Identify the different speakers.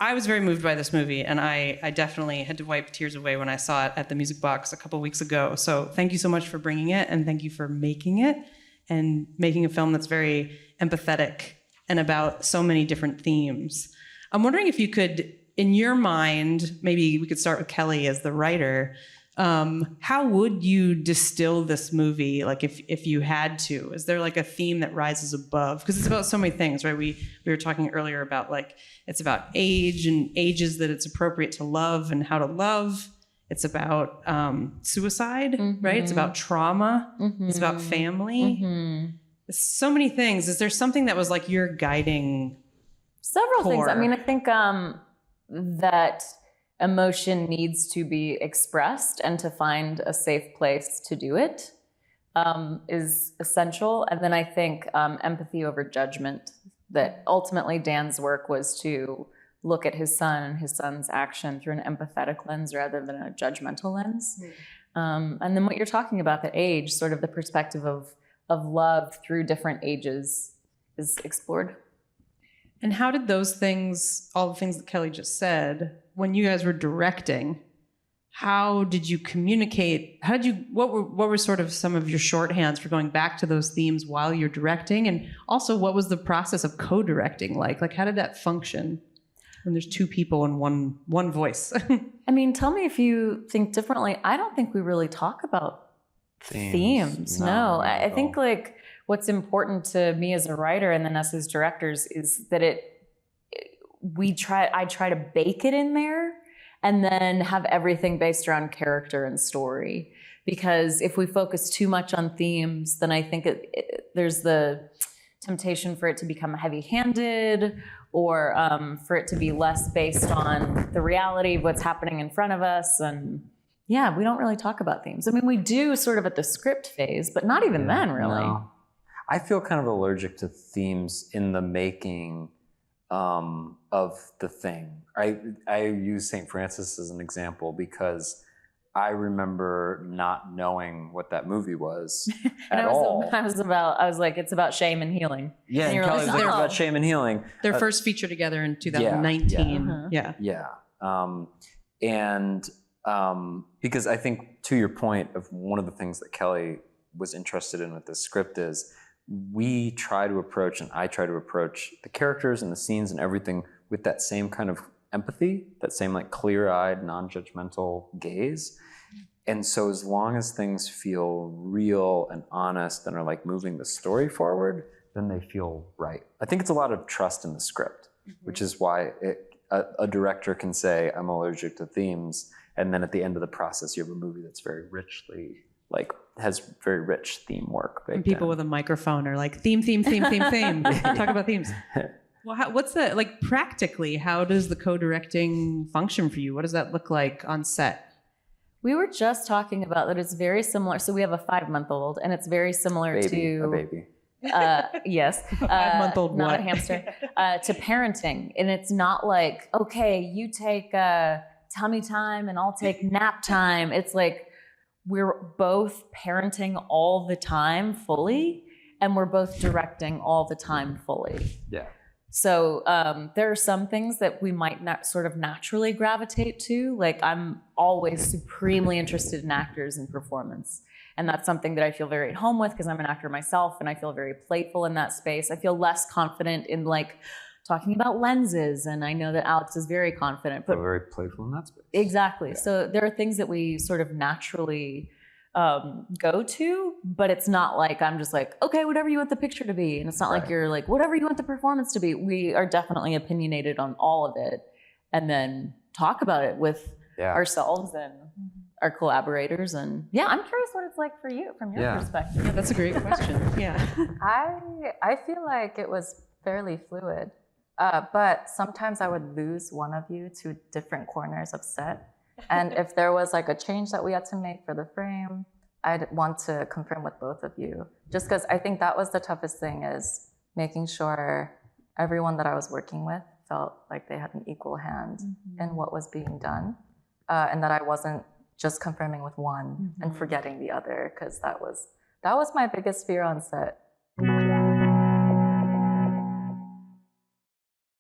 Speaker 1: I was very moved by this movie, and I definitely had to wipe tears away when I saw it at the Music Box a couple weeks ago. So thank you so much for bringing it, and thank you for making it, and making a film that's very empathetic and about so many different themes. I'm wondering if you could, in your mind, maybe we could start with Kelly as the writer, how would you distill this movie, like if you had to? Is there like a theme that rises above? Because it's about so many things, right? We were talking earlier about like, it's about age and ages that it's appropriate to love and how to love. It's about suicide, right? It's about trauma. It's about family. It's so many things. Is there something that was like your guiding
Speaker 2: Several
Speaker 1: core?
Speaker 2: things. I mean, I think that emotion needs to be expressed, and to find a safe place to do it is essential. And then I think empathy over judgment, that ultimately Dan's work was to look at his son and his son's action through an empathetic lens rather than a judgmental lens. And then what you're talking about, the age, sort of the perspective of love through different ages is explored.
Speaker 1: And how did those things, all the things that Kelly just said, when you guys were directing, how did you communicate? What were sort of some of your shorthands for going back to those themes while you're directing? And also, what was the process of co-directing like? Like, how did that function when there's two people and one voice?
Speaker 2: I mean, tell me if you think differently. I don't think we really talk about themes. No, I think like what's important to me as a writer and then us as directors is that I try to bake it in there and then have everything based around character and story. Because if we focus too much on themes, then I think there's the temptation for it to become heavy-handed, or for it to be less based on the reality of what's happening in front of us. And yeah, we don't really talk about themes. I mean, we do sort of at the script phase, but not even then, really.
Speaker 3: No. I feel kind of allergic to themes in the making of the thing. I use St. Francis as an example because I remember not knowing what that movie was at all.
Speaker 2: I was like, it's about shame and healing.
Speaker 3: Yeah,
Speaker 2: and
Speaker 3: Kelly was like, it's
Speaker 2: oh.
Speaker 3: about shame and healing.
Speaker 1: Their first feature together in 2019. Yeah.
Speaker 3: Because I think, to your point of one of the things that Kelly was interested in with this script is we try to approach, and I try to approach the characters and the scenes and everything with that same kind of empathy, that same like clear-eyed, non-judgmental gaze. And so as long as things feel real and honest and are like moving the story forward, then they feel right. I think it's a lot of trust in the script, which is why a director can say, I'm allergic to themes, and then at the end of the process, you have a movie that's very richly, like, has very rich theme work.
Speaker 1: And people with a microphone are like, theme. Talk about themes. Well, what's the, like, practically, how does the co-directing function for you? What does that look like on set?
Speaker 2: We were just talking about that it's very similar. So we have a 5-month-old, and it's very similar to...
Speaker 3: A baby.
Speaker 2: Yes.
Speaker 1: 5-month-old
Speaker 2: not
Speaker 1: what?
Speaker 2: A hamster. To parenting. And it's not like, okay, you take tummy time and I'll take nap time. It's like we're both parenting all the time fully, and we're both directing all the time fully.
Speaker 3: Yeah.
Speaker 2: So there are some things that we might not sort of naturally gravitate to. Like, I'm always supremely interested in actors and performance. And that's something that I feel very at home with because I'm an actor myself, and I feel very playful in that space. I feel less confident in like talking about lenses, and I know that Alex is very confident. But
Speaker 3: very playful in that space.
Speaker 2: Exactly.
Speaker 3: Yeah.
Speaker 2: So there are things that we sort of naturally go to, but it's not like I'm just like, okay, whatever you want the picture to be. And it's not like you're like, whatever you want the performance to be. We are definitely opinionated on all of it, and then talk about it with ourselves and our collaborators. And yeah, I'm curious what it's like for you from your perspective.
Speaker 1: Yeah, that's a great question. Yeah.
Speaker 4: I feel like it was fairly fluid, but sometimes I would lose one of you to different corners of set. And if there was like a change that we had to make for the frame, I'd want to confirm with both of you. Just because I think that was the toughest thing, is making sure everyone that I was working with felt like they had an equal hand in what was being done. And that I wasn't just confirming with one and forgetting the other, because that was my biggest fear on set.